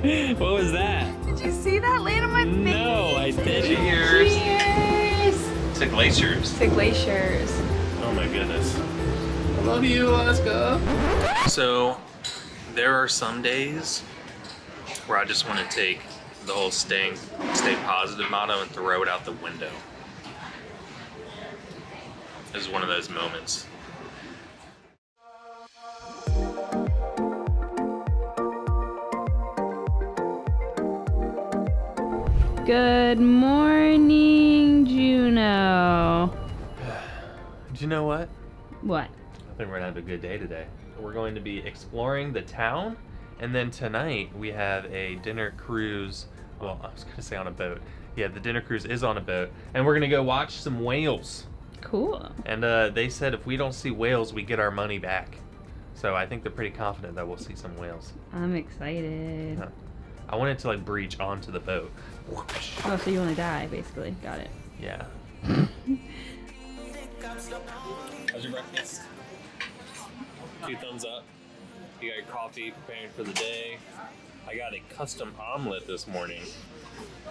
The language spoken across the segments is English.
What was that? Did you see that land on my face? No, I didn't. Cheers. Cheers. To glaciers. To glaciers. Oh my goodness. I love you, Alaska. So, there are some days where I just want to take the whole stay positive motto and throw it out the window. This is one of those moments. Good morning, Juno. Do you know what? What? I think we're gonna have a good day today. We're going to be exploring the town, and then tonight we have a dinner cruise. Well, I was gonna say on a boat. Yeah, the dinner cruise is on a boat, and we're gonna go watch some whales. Cool. And they said if we don't see whales, we get our money back. So I think they're pretty confident that we'll see some whales. I'm excited. Yeah. I wanted to like breach onto the boat. Oh, so you want to die, basically. Got it. Yeah. How's your breakfast? 2 thumbs up. You got your coffee, preparing for the day. I got a custom omelet this morning.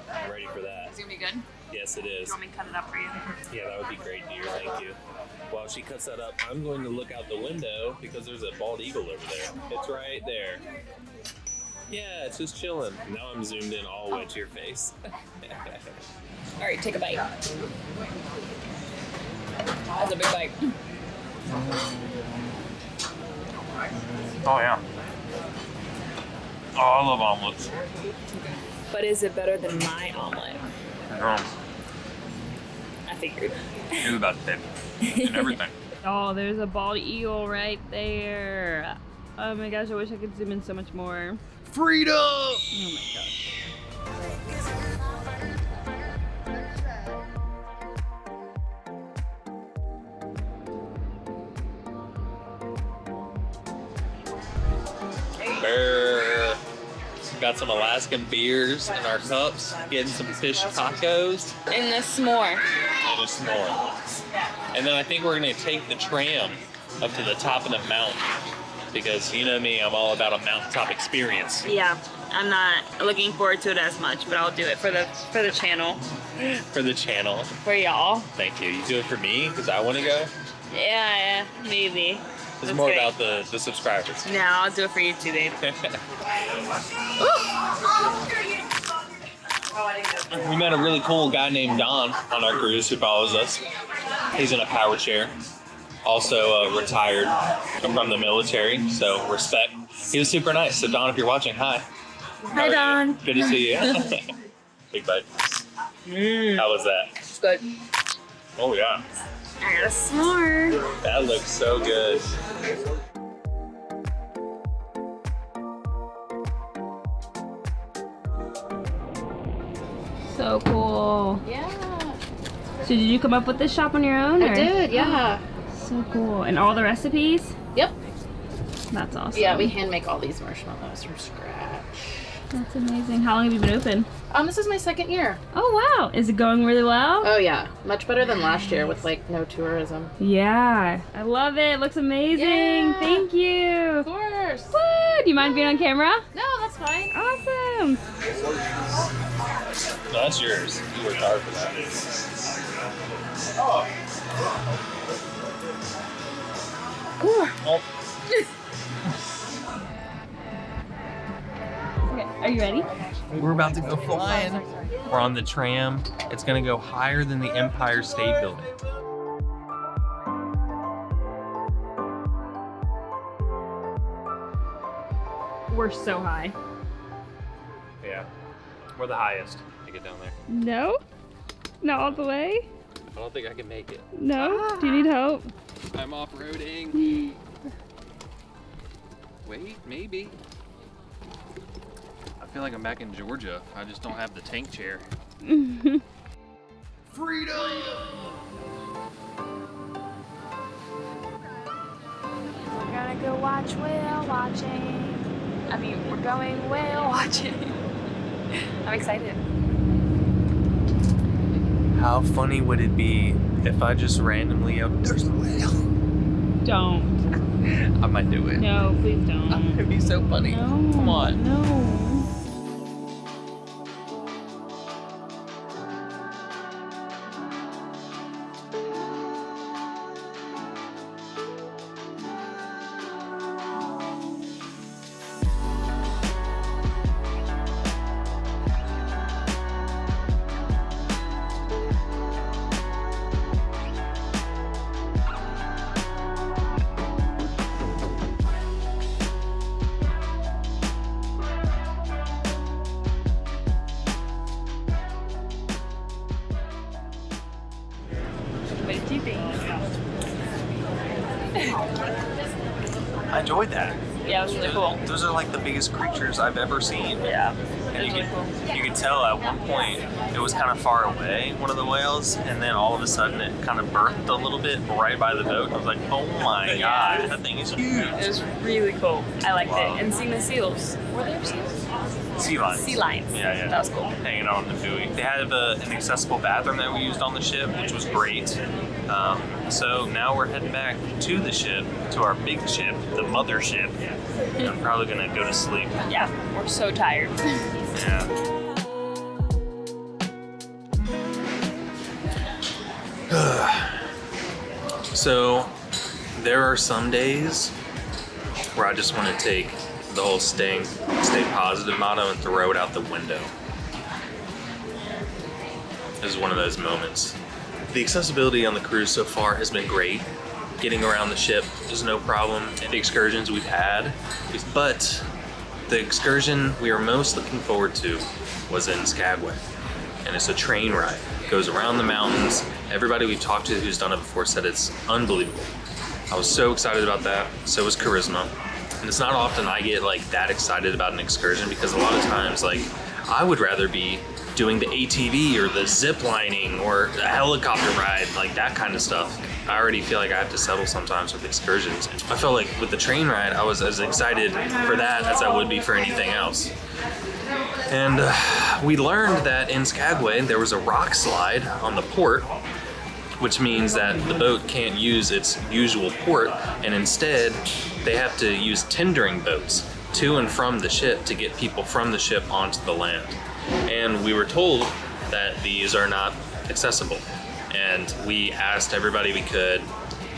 I'm ready for that. Is it gonna be good? Yes, it Do is. you want me to cut it up for you? Yeah, that would be great, dear. Thank you. While she cuts that up, I'm going to look out the window because there's a bald eagle over there. It's right there. Yeah, it's just chilling. Now I'm zoomed in all the way to your face. All right, take a bite. That's a big bite. Oh, yeah. Oh, I love omelets. But is it better than my omelet? No, I figured. it's about tip and everything. Oh, there's a bald eagle right there. Oh my gosh, I wish I could zoom in so much more. Freedom! Oh my gosh. Brr. Got some Alaskan beers in our cups, getting some fish tacos And the s'more. and a s'more. And then I think we're gonna take the tram up to the top of the mountain because you know me, I'm all about a mountaintop experience. Yeah, I'm not looking forward to it as much, but I'll do it for the channel, For the channel. for y'all. Thank you. You do it for me because I want to go. Yeah, maybe. It's more about the subscribers. No, I'll do it for you too, babe. We met a really cool guy named Don on our cruise who follows us. He's in a power chair. Also retired from the military, so respect. He was super nice. So Don, if you're watching, hi. Hi, Don. Good to see you. Big bite. How was that? It's good. Oh yeah. I got a s'more. That looks so good. So cool. Yeah, So did you come up with this shop on your own? I or? did, yeah. So cool. And all the recipes? Yep. That's awesome. Yeah, we hand make all these marshmallows from scratch. That's amazing. How long have you been open? This is my 2nd year. Oh wow. Is it going really well? Oh yeah, much better than last year with like no tourism. Yeah. I love it. It looks amazing. Yeah. Thank you. Of course. Woo! Do you mind being on camera? No, that's fine. Awesome. No, that's yours. You worked hard for that. Cool. Oh. Okay, are you ready? We're about to go flying. We're on the tram. It's gonna go higher than the Empire State Building. We're so high. Yeah. We're the highest to get down there. No? Not all the way? I don't think I can make it. No? Do you need help? I'm off-roading. Wait, maybe. I feel like I'm back in Georgia. I just don't have the tank chair. Freedom! We're gonna go watch whale watching. We're going whale watching. I'm excited. How funny would it be if I just randomly yelled, "There's a whale"? Don't. I might do it. No, please don't. It'd be so funny. No. Come on. No. you think? I enjoyed that. Yeah, it was really cool. Those are like the biggest creatures I've ever seen. Yeah. And you could tell at one point it was kind of far away, one of the whales, and then all of a sudden it kind of berthed a little bit right by the boat. I was like, oh my god, that thing is huge. It was really cool. I liked Wow. it. And seeing the seals. Were there seals? Sea lions. Sea lions. Yeah. That was cool. Hanging out on the buoy. They had an accessible bathroom that we used on the ship, which was great. So now we're heading back to the ship, to our big ship, the mothership. I'm probably gonna go to sleep. Yeah, we're so tired. Yeah. So there are some days where I just want to take the whole stay positive motto and throw it out the window. This is one of those moments. The accessibility on the cruise so far has been great. Getting around the ship is no problem. The excursions we've had, but the excursion we are most looking forward to was in Skagway. And it's a train ride. It goes around the mountains. Everybody we've talked to who's done it before said it's unbelievable. I was so excited about that. So was Charisma. And it's not often I get like that excited about an excursion, because a lot of times like I would rather be doing the ATV or the zip lining or a helicopter ride, like that kind of stuff. I already feel like I have to settle sometimes with excursions. I felt like with the train ride, I was as excited for that as I would be for anything else. And we learned that in Skagway, there was a rock slide on the port, which means that the boat can't use its usual port, and instead they have to use tendering boats to and from the ship to get people from the ship onto the land. And we were told that these are not accessible. And we asked everybody we could,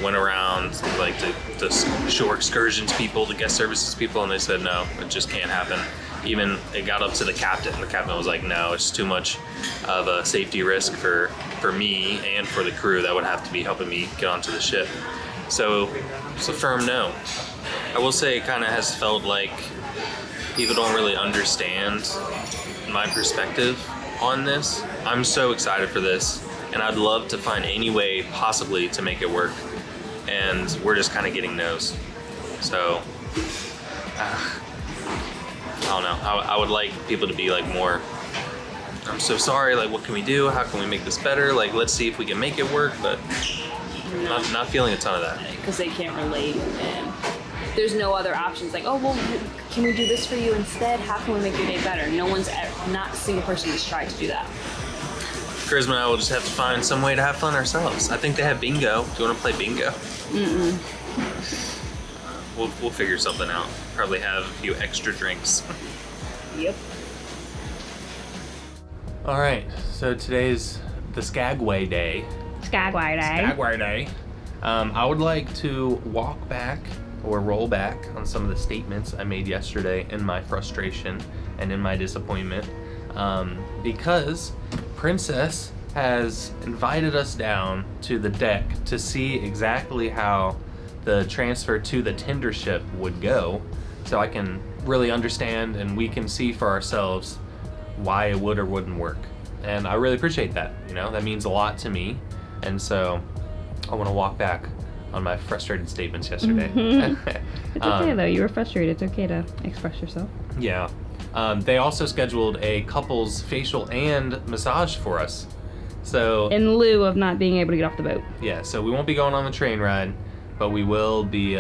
went around like the shore excursions people, the guest services people, and they said no, it just can't happen. Even it got up to the captain, and the captain was like, no, it's too much of a safety risk for me and for the crew that would have to be helping me get onto the ship. So it's a firm no. I will say it kind of has felt like people don't really understand my perspective on this. I'm so excited for this, and I'd love to find any way possibly to make it work, and we're just kind of getting no's. So I don't know, I would like people to be like more, I'm so sorry, like what can we do, how can we make this better, like let's see if we can make it work, but not feeling a ton of that. Because they can't relate, and there's no other options. Like, oh, well, can we do this for you instead? How can we make your day better? No one's, not a single person has tried to do that. Charisma and I will just have to find some way to have fun ourselves. I think they have bingo. Do you want to play bingo? We'll figure something out. Probably have a few extra drinks. Yep. All right, so today's the Skagway Day. Skagway Day. Skagway Day. I would like to walk back or roll back on some of the statements I made yesterday in my frustration and in my disappointment, because Princess has invited us down to the deck to see exactly how the transfer to the tender ship would go, so I can really understand and we can see for ourselves why it would or wouldn't work. And I really appreciate that. You know, that means a lot to me. And so I want to walk back on my frustrated statements yesterday. It's okay though, you were frustrated. It's okay to express yourself. Yeah. They also scheduled a couple's facial and massage for us. So In lieu of not being able to get off the boat. yeah, so we won't be going on the train ride, but we will be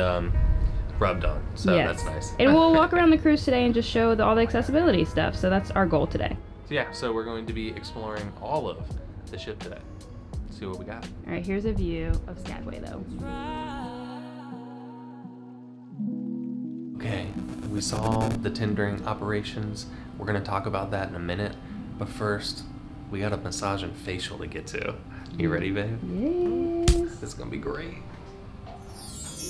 rubbed on. So Yes. that's nice. And we'll walk around the cruise today and just show all the accessibility stuff. So that's our goal today. Yeah, so we're going to be exploring all of the ship today. See what we got. All right, here's a view of Skagway though. Okay, we saw the tendering operations. We're gonna talk about that in a minute, but first, we got a massage and facial to get to. You ready, babe? Yes. This is gonna be great.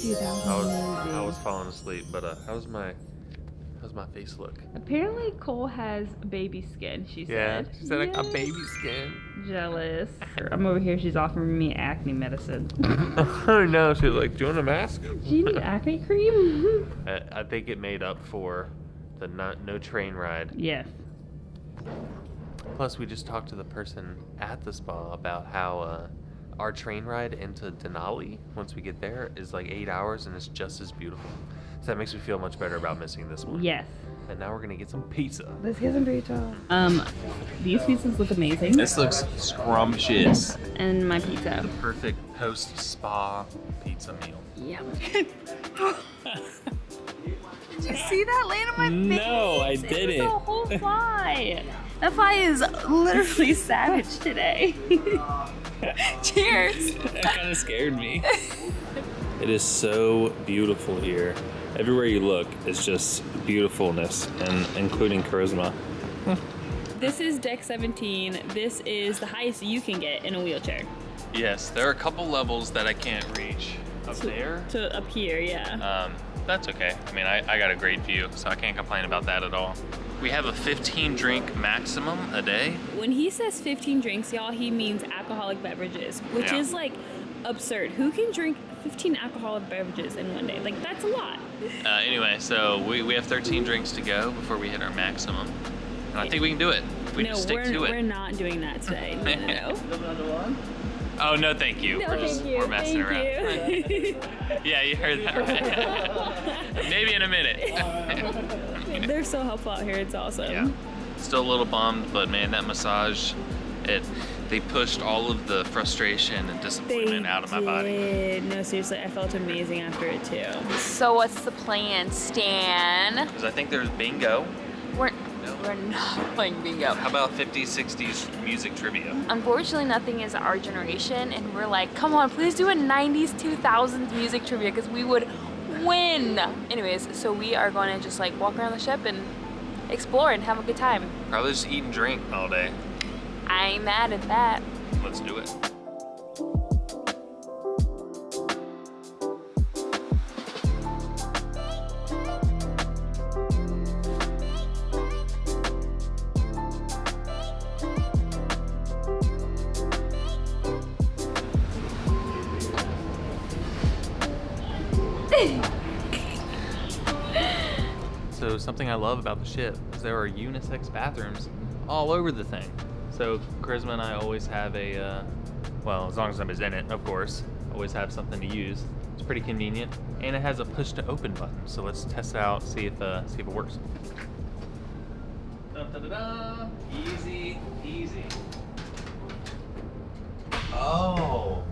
Dude, that was amazing. I was falling asleep, but how's my face look? Apparently Cole has baby skin, she Yeah, said. she said I got Yay. baby skin. Jealous. I'm over here, she's offering me acne medicine. Oh no, she's like, do you want a mask? Do you need acne cream? I think it made up for the no train ride. Yes. Plus, we just talked to the person at the spa about how our train ride into Denali, once we get there, is like 8 hours, and it's just as beautiful. So that makes me feel much better about missing this one. Yes. And now we're gonna get some pizza. Let's get some pizza. These pizzas look amazing. This looks scrumptious. And my pizza. The perfect post-spa pizza meal. Yum. Did you see that land on my face? No, I It was didn't. a whole fly. That fly is literally savage today. Cheers. That kind of scared me. It is so beautiful here. Everywhere you look is just beautifulness, and including charisma. This is deck 17. This is the highest you can get in a wheelchair. Yes, there are a couple levels that I can't reach. Up there? To up here, yeah. That's okay. I mean, I got a great view, so I can't complain about that at all. We have a 15 drink maximum a day. When he says 15 drinks, y'all, he means alcoholic beverages, which Yeah. is like absurd. Who can drink 15 alcoholic beverages in one day? Like, that's a lot. Anyway, so we have 13 drinks to go before we hit our maximum. And I think we can do it if we just stick to we're it. not doing that today. No. Oh, no, thank you. No, we're thank you. We're messing Thank around. you. Yeah, you heard that right. Maybe in a minute. They're so helpful out here. It's awesome. Yeah. Still a little bummed, but man, that massage, they pushed all of the frustration and disappointment out of my body. Did. No, seriously, I felt amazing after it too. So what's the plan, Stan? Because I think there's bingo. We're not playing bingo. How about 50s, 60s music trivia? Unfortunately, nothing is our generation, and we're like, come on, please do a 90s, 2000s music trivia, because we would win. Anyways, so we are going to just like walk around the ship and explore and have a good time. Probably just eat and drink all day. I ain't mad at that. Let's do it. So something I love about the ship is there are unisex bathrooms all over the thing. So Charisma and I always have well, as long as I'm in it, of course, always have something to use. It's pretty convenient, and it has a push to open button. So let's test it out, see if it works. Da-da-da-da. Easy, easy. Oh,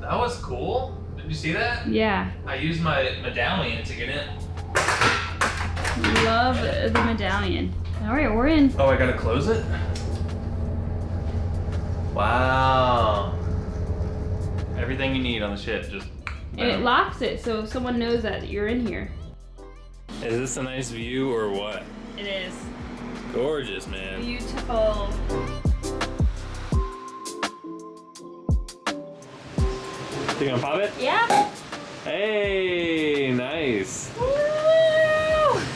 that was cool. Did you see that? Yeah. I used my medallion to get in. Love the medallion. All right, we're in. Oh, I gotta close it? Wow. Everything you need on the ship, just. And it locks it so someone knows that you're in here. Is this a nice view or what? It is. Gorgeous, man. Beautiful. You gonna pop it? Yeah. Hey, nice. Woo!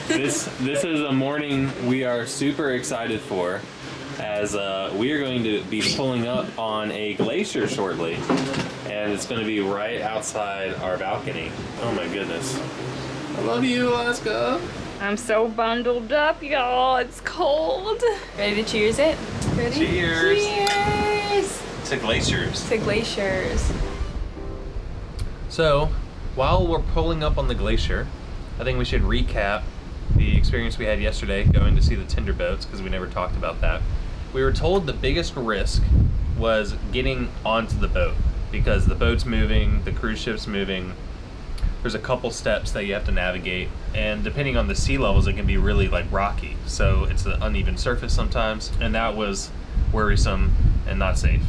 This is a morning we are super excited for, as we are going to be pulling up on a glacier shortly, and it's going to be right outside our balcony. Oh my goodness. I love you, Alaska. I'm so bundled up, y'all. It's cold. Ready to cheers it? Ready? Cheers. Cheers! To glaciers. To glaciers. So, while we're pulling up on the glacier, I think we should recap the experience we had yesterday going to see the Tinder boats, because we never talked about that. We were told the biggest risk was getting onto the boat, because the boat's moving, the cruise ship's moving. There's a couple steps that you have to navigate, and depending on the sea levels, it can be really like rocky. So it's an uneven surface sometimes, and that was worrisome and not safe.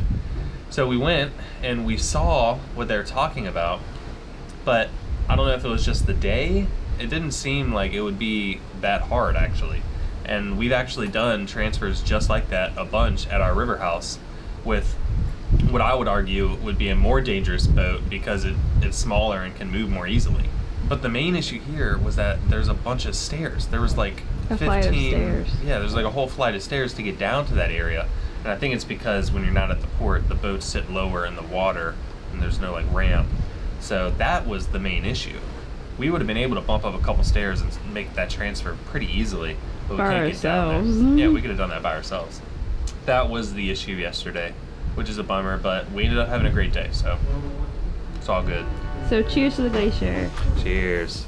So we went and we saw what they're talking about, but I don't know if it was just the day. It didn't seem like it would be that hard, actually. And we've actually done transfers just like that a bunch at our river house with what I would argue would be a more dangerous boat, because it's smaller and can move more easily. But the main issue here was that there's a bunch of stairs. There was like 15 flight of stairs. Yeah, there's like a whole flight of stairs to get down to that area. And I think it's because when you're not at the port, the boats sit lower in the water and there's no like ramp. So that was the main issue. We would have been able to bump up a couple stairs and make that transfer pretty easily, but we By can't get down ourselves. there. Yeah, we could have done that by ourselves. That was the issue yesterday. which is a bummer, but we ended up having a great day, so it's all good. So cheers to the glacier. Cheers.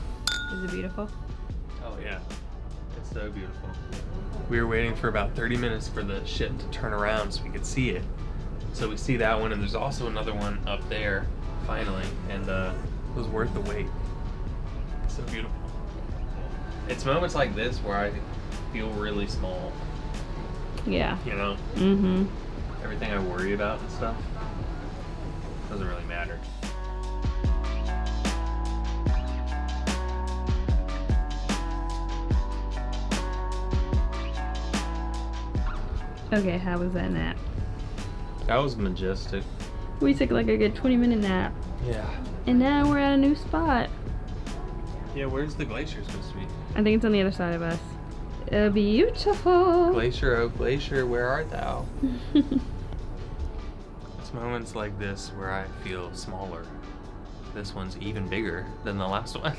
Is it beautiful? Oh yeah, it's so beautiful. We were waiting for about 30 minutes for the ship to turn around so we could see it. So we see that one, and there's also another one up there, finally, and it was worth the wait. It's so beautiful. It's moments like this where I feel really small, Yeah. you know? Mm-hmm. Everything I worry about and stuff doesn't really matter. Okay, how was that nap? That was majestic. We took like a good 20-minute nap. Yeah. And now we're at a new spot. Yeah, where's the glacier supposed to be? I think it's on the other side of us. Beautiful. Glacier, oh glacier, where art thou? It's moments like this where I feel smaller. This one's even bigger than the last one.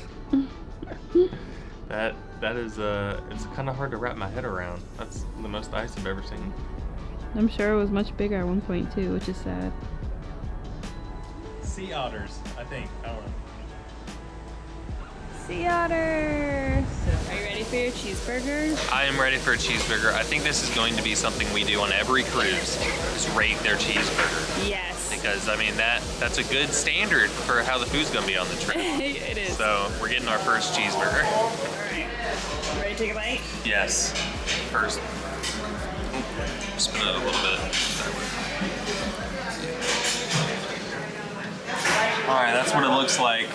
That is it's kind of hard to wrap my head around. That's the most ice I've ever seen. I'm sure it was much bigger at one point too, which is sad. Sea otters, I think. I don't know. Sea otters. Are you ready for your cheeseburger? I am ready for a cheeseburger. I think this is going to be something we do on every cruise, is rate their cheeseburger. Yes. Because I mean that's a good standard for how the food's gonna be on the trip. It is. So we're getting our first cheeseburger. Alright. Ready to take a bite? Yes. First. Spin it a little bit. Alright, that's what it looks like.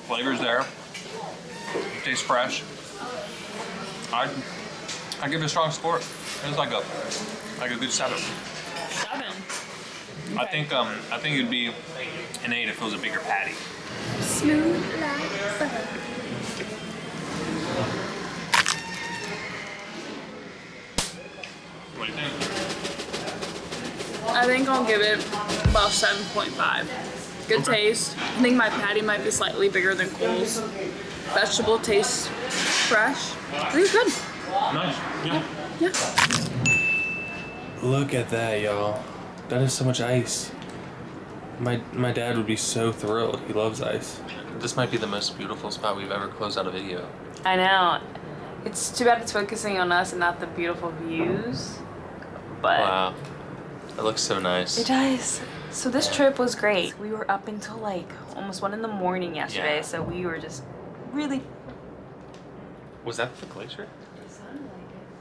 Flavor's there. Tastes fresh. I give it a strong score. It's like a good 7. 7. I think it'd be an 8 if it was a bigger patty. Smooth like butter. What do you think? I think I'll give it about 7.5. Good taste. I think my patty might be slightly bigger than Cole's. Vegetable tastes fresh. I think it's good. Nice. Yeah. Yeah. Look at that, y'all. That is so much ice. My dad would be so thrilled. He loves ice. This might be the most beautiful spot we've ever closed out a video. I know. It's too bad it's focusing on us and not the beautiful views. But Wow. It looks so nice. it does. So this trip was great. We were up until like almost 1 in the morning yesterday, Yeah. so we were just really. Was that the glacier?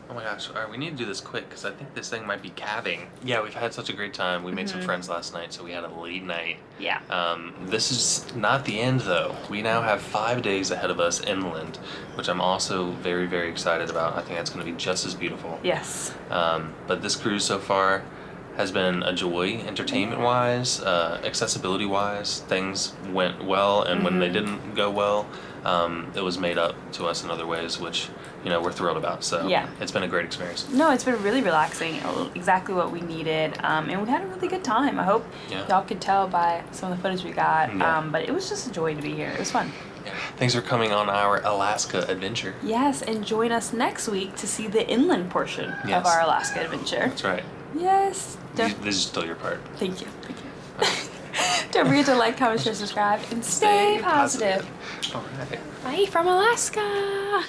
Oh my gosh, alright, we need to do this quick because I think this thing might be calving. Yeah, we've had such a great time. We made some friends last night, so we had a late night. Yeah. This is not the end though. We now have 5 days ahead of us inland, which I'm also very, very excited about. I think that's going to be just as beautiful. Yes. But this cruise so far has been a joy, entertainment-wise, accessibility-wise. Things went well, and when they didn't go well, it was made up to us in other ways, which, you know, we're thrilled about. So Yeah. it's been a great experience. No, it's been really relaxing. Exactly what we needed. And we had a really good time. I hope Yeah. y'all could tell by some of the footage we got. Yeah. But it was just a joy to be here. It was fun. Yeah. Thanks for coming on our Alaska adventure. Yes, and join us next week to see the inland portion of Yes. our Alaska adventure. That's right. Yes. This is still your part. Thank you. Thank you. Don't forget to like, comment, share, subscribe, and stay positive. All right. Bye from Alaska.